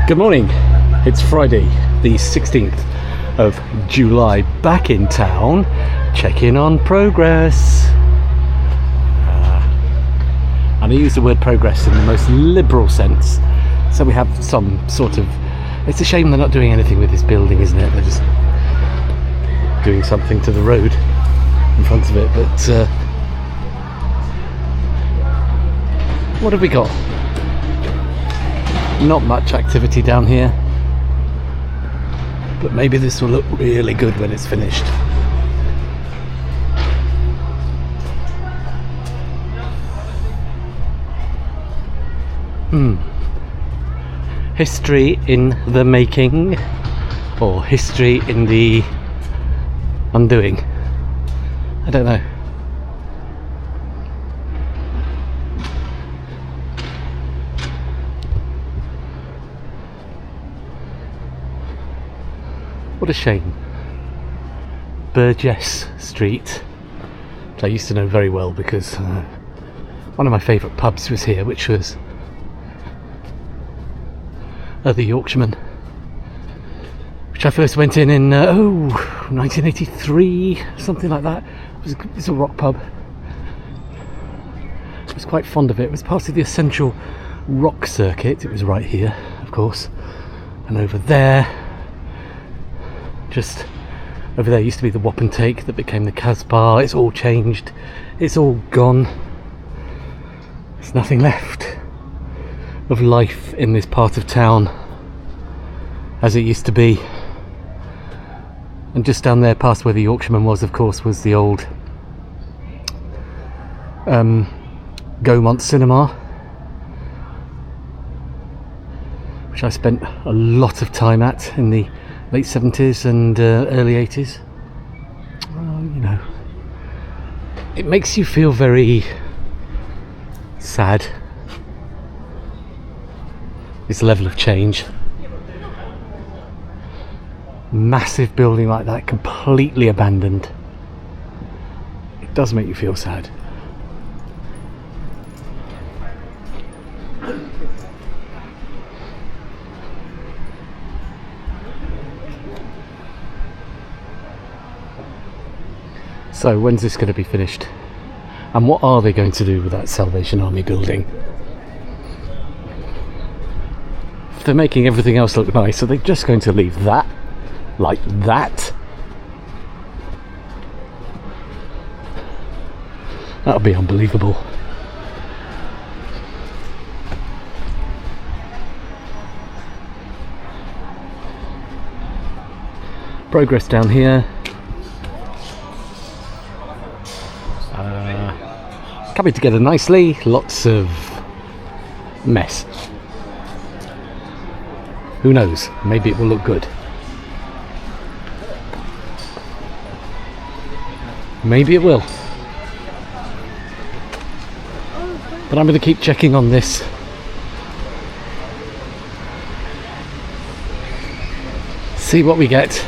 Good morning, it's Friday the 16th of July, back in town, checking on progress. And I use the word progress in the most liberal sense, so we have some sort of, it's a shame they're not doing anything with this building, isn't it? They're just doing something to the road in front of it, but what have we got? Not much activity down here, but maybe this will look really good when it's finished. History in the making, or history in the undoing. I don't know. What a shame. Burgess Street, which I used to know very well because one of my favourite pubs was here, which was the Yorkshireman, which I first went in 1983, something like that. It was a rock pub. I was quite fond of it. It was part of the Essential Rock circuit. It was right here, of course, and over there. Just over there used to be the Wap and Take that became the Casbah. It's all changed. It's all gone. There's nothing left of life in this part of town as it used to be. And just down there past where the Yorkshireman was, of course, was the old Gaumont Cinema, which I spent a lot of time at in the late 70s and early 80s. Well, you know, it makes you feel very sad, this level of change. Massive building like that, completely abandoned. It does make you feel sad. So when's this going to be finished? And what are they going to do with that Salvation Army building? If they're making everything else look nice, are they just going to leave that like that? That would be unbelievable. Progress down here. Coming together nicely, lots of mess. Who knows, maybe it will look good. Maybe it will. But I'm going to keep checking on this. See what we get.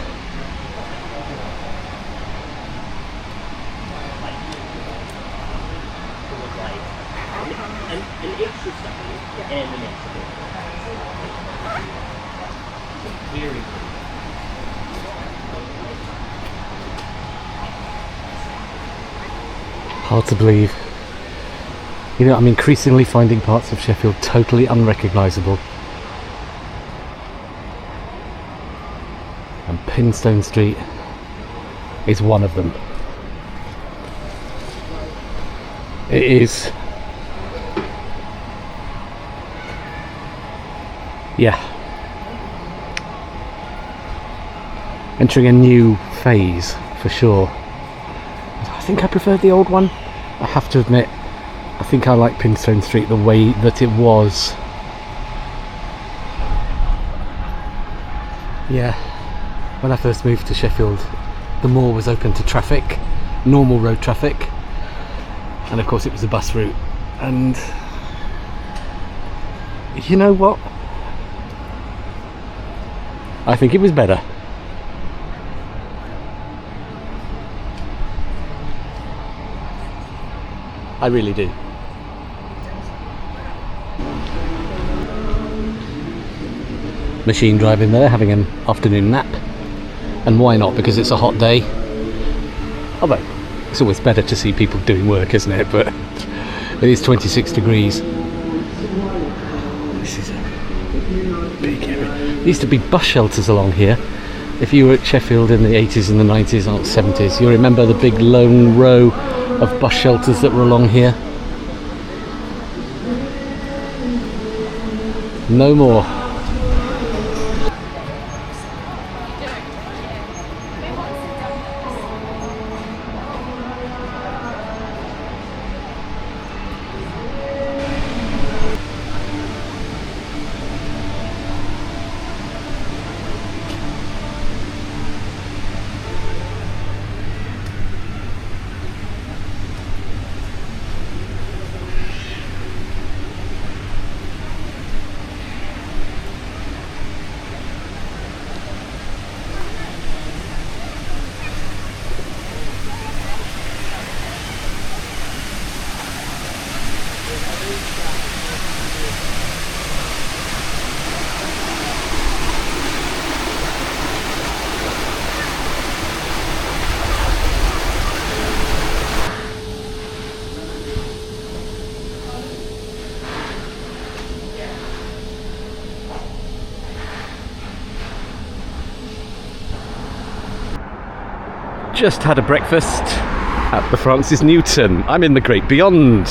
Hard to believe. You know, I'm increasingly finding parts of Sheffield totally unrecognisable. And Pinstone Street is one of them. It is. Yeah. Entering a new phase, for sure. I think I preferred the old one. I have to admit, I think I like Pinstone Street the way that it was. Yeah, when I first moved to Sheffield, the moor was open to traffic, normal road traffic, and of course it was a bus route. And you know what? I think it was better. I really do. machine driving there, having an afternoon nap. And why not? Because it's a hot day. Although, it's always better to see people doing work, isn't it? But it is 26 degrees. This is a big area. There used to be bus shelters along here. If you were at Sheffield in the 80s and the 90s or 70s, you'll remember the big long row of bus shelters that were along here. No more. Just had a breakfast at the Francis Newton. I'm in the Great Beyond.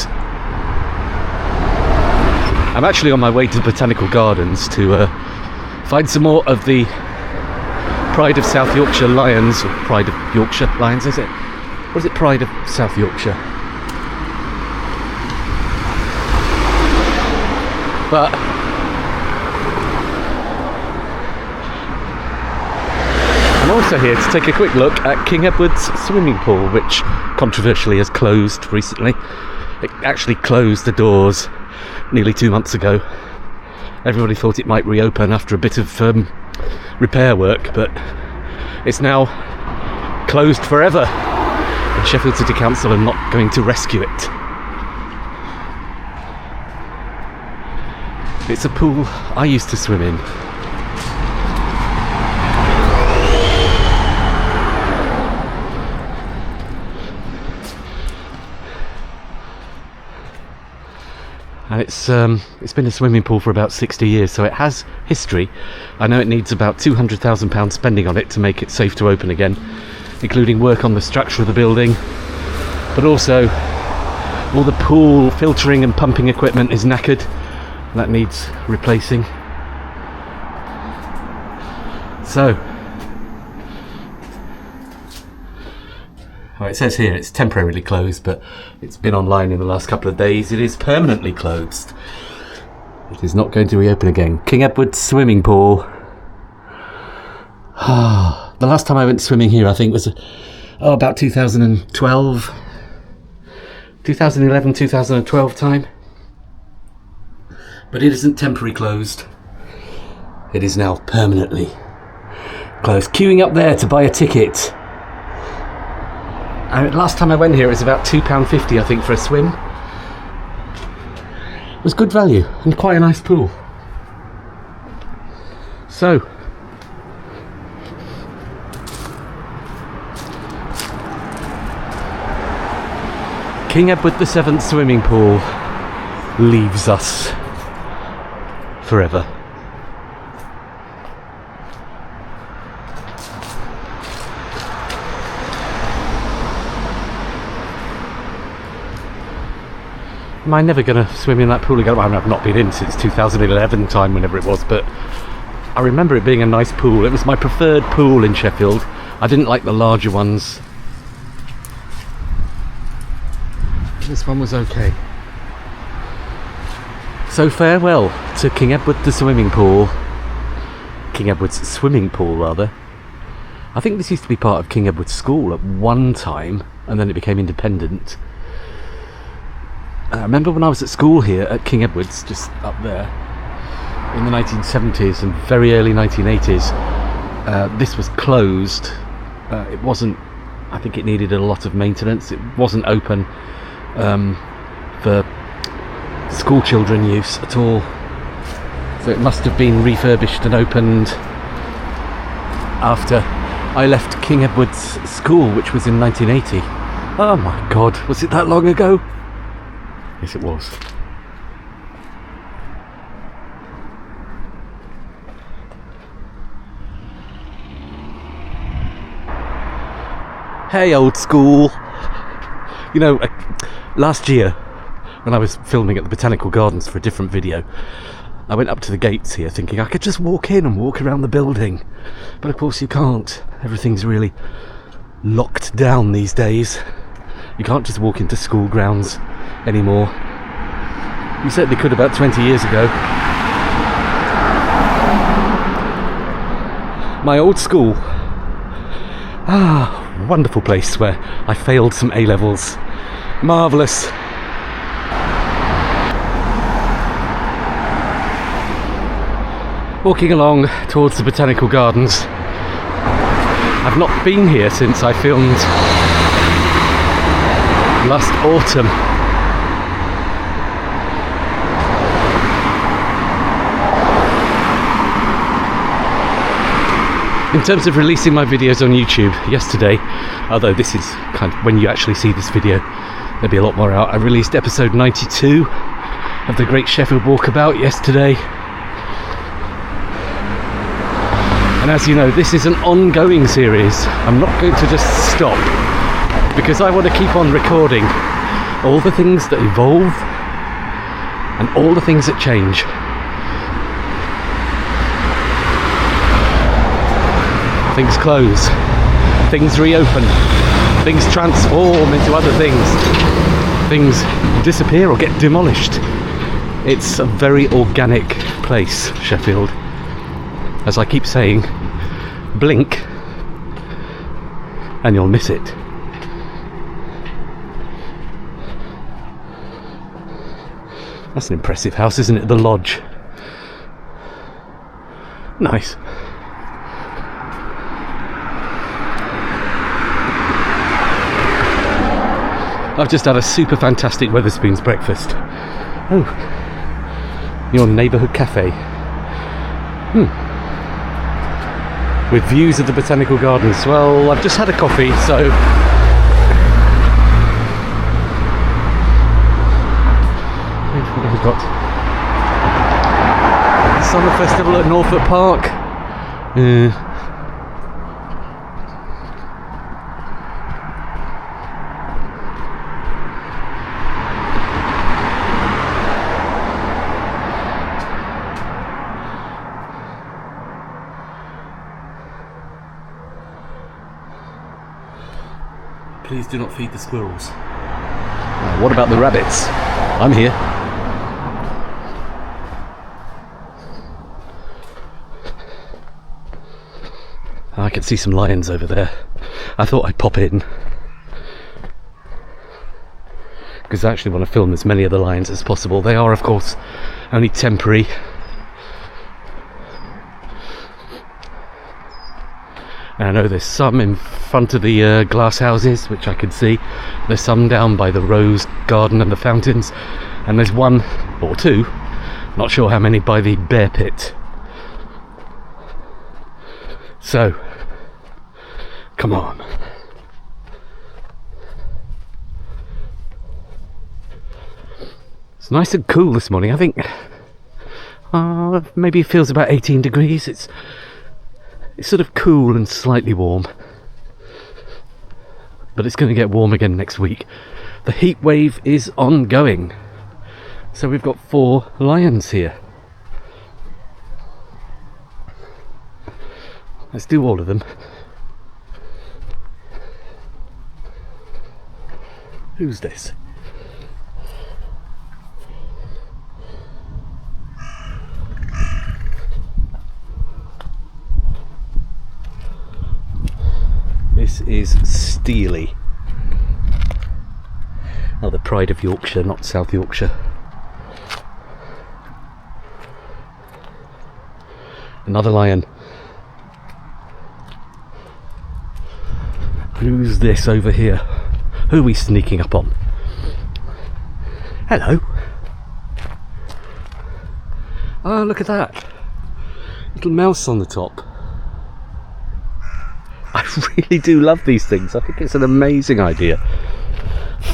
I'm actually on my way to Botanical Gardens to find some more of the Pride of South Yorkshire Lions, or Pride of Yorkshire Lions, is it? Or is it Pride of South Yorkshire? But I'm also here to take a quick look at King Edward's Swimming Pool, which controversially has closed recently. It actually closed the doors nearly 2 months ago. Everybody thought it might reopen after a bit of repair work, but it's now closed forever, and Sheffield City Council are not going to rescue it. It's a pool I used to swim in. And it's been a swimming pool for about 60 years, so it has history. I know it needs about £200,000 spending on it to make it safe to open again, including work on the structure of the building, but also all the pool filtering and pumping equipment is knackered. That needs replacing. So, well, it says here it's temporarily closed, but it's been online in the last couple of days. It is permanently closed. It is not going to reopen again. King Edward's Swimming Pool. The last time I went swimming here, I think, was about 2012. 2011, 2012 time. But it isn't temporarily closed. It is now permanently closed. Queuing up there to buy a ticket. Last time I went here, it was about £2.50, I think, for a swim. It was good value and quite a nice pool. So, King Edward VII Swimming Pool leaves us forever. Am I never going to swim in that pool again? I've not been in since 2011 time, whenever it was, but I remember it being a nice pool. It was my preferred pool in Sheffield. I didn't like the larger ones. This one was okay. So farewell to King Edward the Swimming Pool. King Edward's Swimming Pool, rather. I think this used to be part of King Edward's School at one time, and then it became independent. I remember when I was at school here at King Edward's, just up there, in the 1970s and very early 1980s, this was closed. It wasn't, I think it needed a lot of maintenance. It wasn't open for school children use at all. So it must have been refurbished and opened after I left King Edward's School, which was in 1980. Oh my god, was it that long ago? Yes, it was. Hey, old school. You know, last year when I was filming at the Botanical Gardens for a different video, I went up to the gates here thinking I could just walk in and walk around the building, but of course you can't. Everything's really locked down these days. You can't just walk into school grounds anymore. You certainly could about 20 years ago. My old school. Wonderful place where I failed some A-levels. Marvellous. Walking along towards the Botanical Gardens. I've not been here since I filmed last autumn. In terms of releasing my videos on YouTube, yesterday, although this is kind of when you actually see this video, there'll be a lot more out. I released episode 92 of the Great Sheffield Walkabout yesterday. And as you know, this is an ongoing series. I'm not going to just stop, because I want to keep on recording all the things that evolve and all the things that change. Things close, things reopen, things transform into other things, things disappear or get demolished. It's a very organic place, Sheffield. As I keep saying, blink and you'll miss it. That's an impressive house, isn't it? The Lodge. Nice. I've just had a super fantastic Wetherspoons breakfast. Oh, your neighbourhood cafe. With views of the Botanical Gardens. Well, I've just had a coffee, so what have we got? Summer Festival at Norfolk Park. Please do not feed the squirrels. What about the rabbits? I'm here. I can see some lions over there. I thought I'd pop in, because I actually want to film as many of the lions as possible. They are, of course, only temporary. And I know there's some in front of the glass houses, which I can see. There's some down by the rose garden and the fountains. And there's one or two, not sure how many, by the bear pit. So, come on. It's nice and cool this morning. I think maybe it feels about 18 degrees. It's sort of cool and slightly warm, but it's going to get warm again next week. The heat wave is ongoing, so we've got 4 lions here. Let's do all of them. Who's this? This is Steely. Oh, the pride of Yorkshire, not South Yorkshire. Another lion. Who's this over here? Who are we sneaking up on? Hello. Oh, look at that. Little mouse on the top. I really do love these things. I think it's an amazing idea.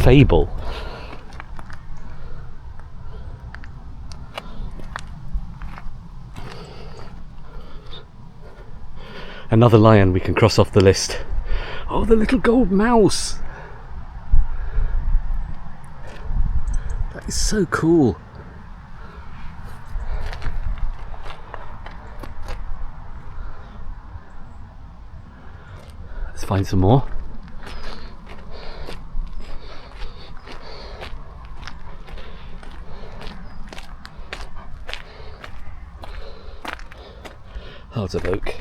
Fable. Another lion we can cross off the list. Oh, the little gold mouse. That is so cool. Let's find some more. Heart of Oak.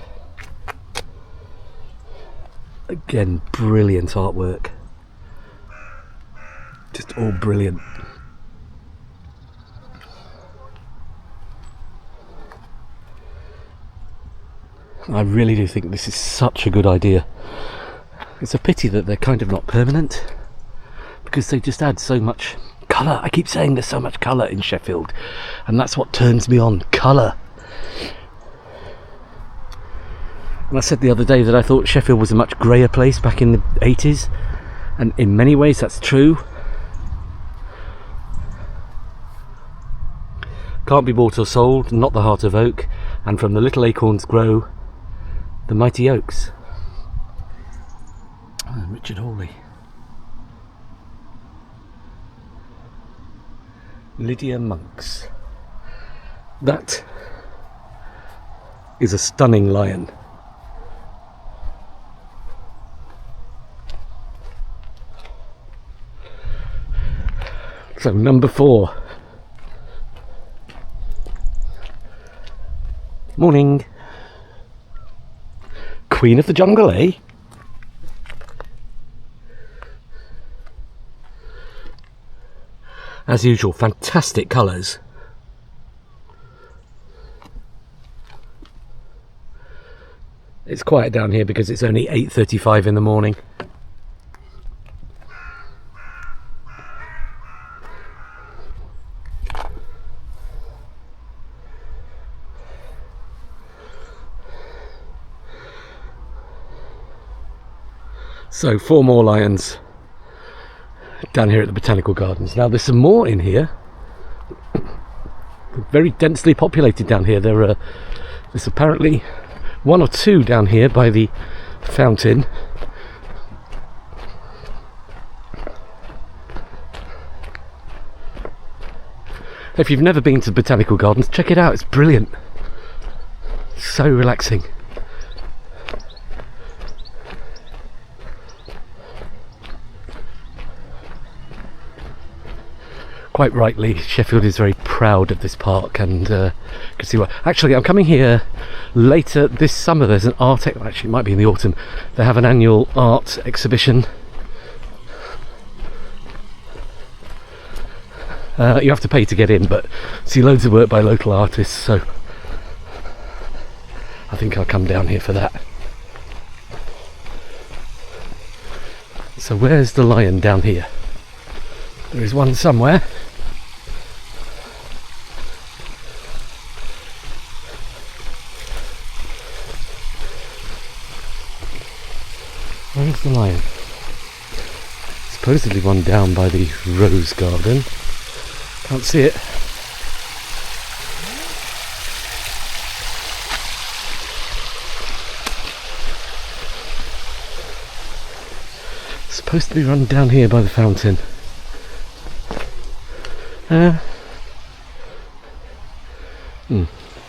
Again, brilliant artwork. Just all brilliant. I really do think this is such a good idea. It's a pity that they're kind of not permanent, because they just add so much colour. I keep saying there's so much colour in Sheffield, and that's what turns me on, colour. And I said the other day that I thought Sheffield was a much greyer place back in the 80s, and in many ways that's true. Can't be bought or sold, not the heart of oak, and from the little acorns grow the mighty oaks. Oh, Richard Hawley. Lydia Monks. That is a stunning lion. So number 4. Morning. Queen of the jungle, eh? As usual, fantastic colours. It's quiet down here because it's only 8:35 in the morning. So 4 more lions down here at the Botanical Gardens. Now there's some more in here. Very densely populated down here. There's apparently 1 or 2 down here by the fountain. If you've never been to the Botanical Gardens, check it out. It's brilliant. So relaxing. Quite rightly, Sheffield is very proud of this park, and can see why. Actually, I'm coming here later this summer. There's an actually it might be in the autumn. They have an annual art exhibition. You have to pay to get in, but see loads of work by local artists, so I think I'll come down here for that. So where's the lion down here? There is one somewhere. Where's the lion? Supposedly one down by the rose garden. Can't see it. Supposed to be run down here by the fountain. I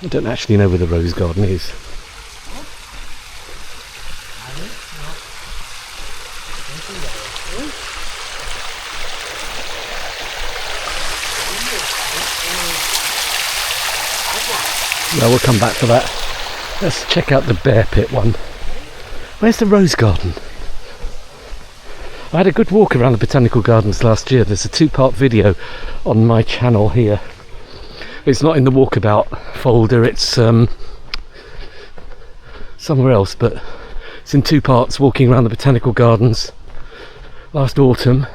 don't actually know where the rose garden is. Well, we'll come back to that. Let's check out the bear pit one. Where's the rose garden? I had a good walk around the Botanical Gardens last year. There's a 2-part video on my channel here. It's not in the Walkabout folder, it's somewhere else, but it's in 2 parts, walking around the Botanical Gardens last autumn.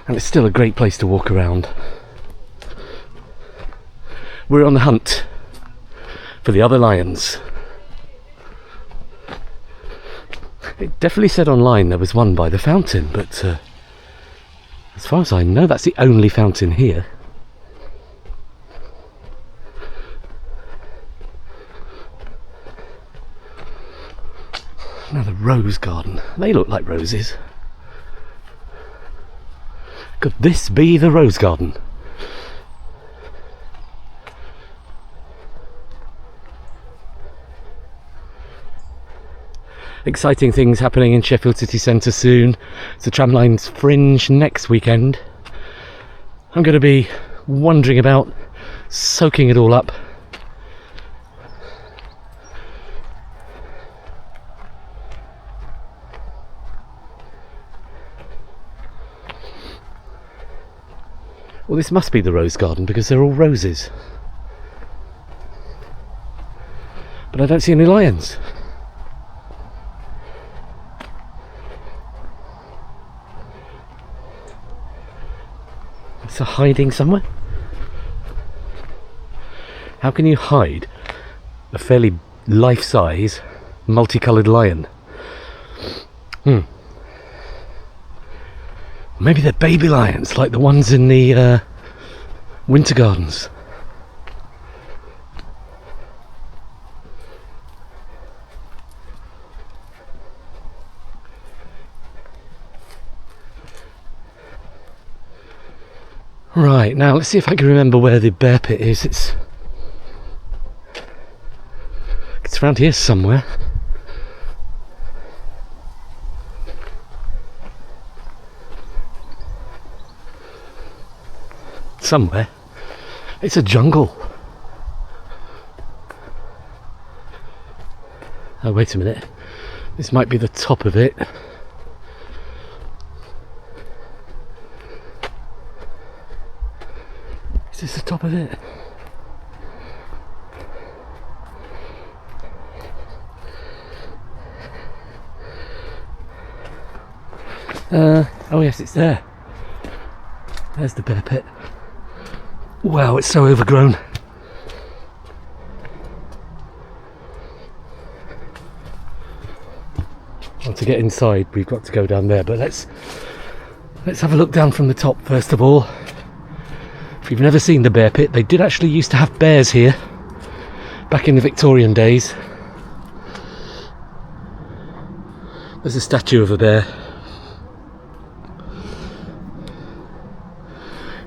and it's still a great place to walk around. We're on the hunt for the other lions. It definitely said online there was one by the fountain, but as far as I know, that's the only fountain here. Another rose garden. They look like roses. Could this be the rose garden? Exciting things happening in Sheffield city centre soon. It's the tramline's Fringe next weekend. I'm going to be wandering about, soaking it all up. Well, this must be the rose garden because they're all roses. But I don't see any lions. Is it hiding somewhere? How can you hide a fairly life-size, multicoloured lion? Maybe they're baby lions, like the ones in the winter gardens. Right, now let's see if I can remember where the bear pit is. It's around here somewhere. Somewhere. It's a jungle. Oh, wait a minute. This might be the top of it. Is this the top of it? Oh yes, it's there. There's the bear pit. Wow, it's so overgrown. Well, to get inside we've got to go down there, but let's have a look down from the top first of all. If you've never seen the bear pit, they did actually used to have bears here back in the Victorian days. There's a statue of a bear.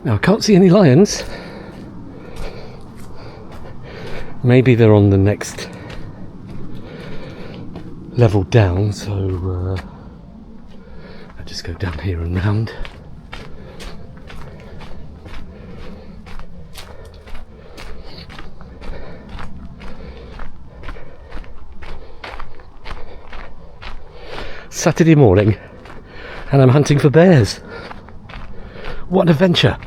Now I can't see any lions. Maybe they're on the next level down, so I'll just go down here and round. Saturday morning and I'm hunting for bears. What an adventure.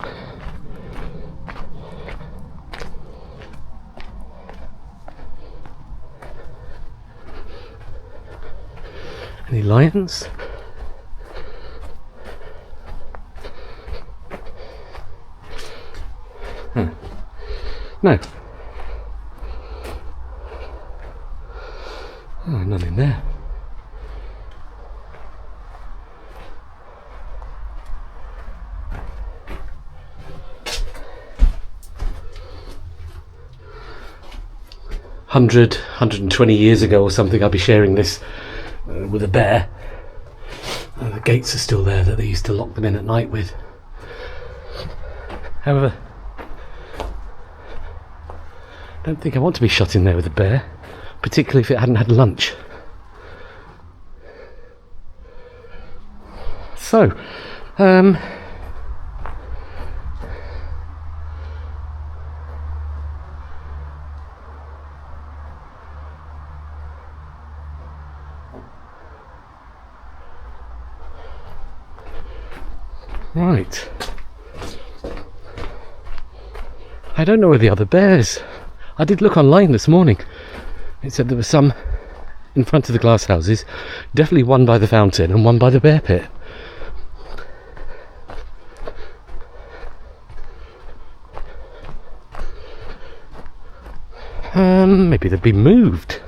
Any lions? No. Oh, none in there. Hundred, 120 years ago or something, I'll be sharing this with a bear. The gates are still there that they used to lock them in at night with. However, I don't think I want to be shut in there with a bear, particularly if it hadn't had lunch. So, right. I don't know where the other bears. I did look online this morning. It said there were some in front of the glass houses, definitely one by the fountain and one by the bear pit. Maybe they've been moved.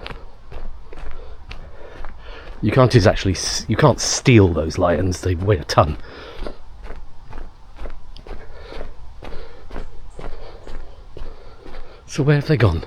You can't steal those lions, they weigh a ton. So where have they gone?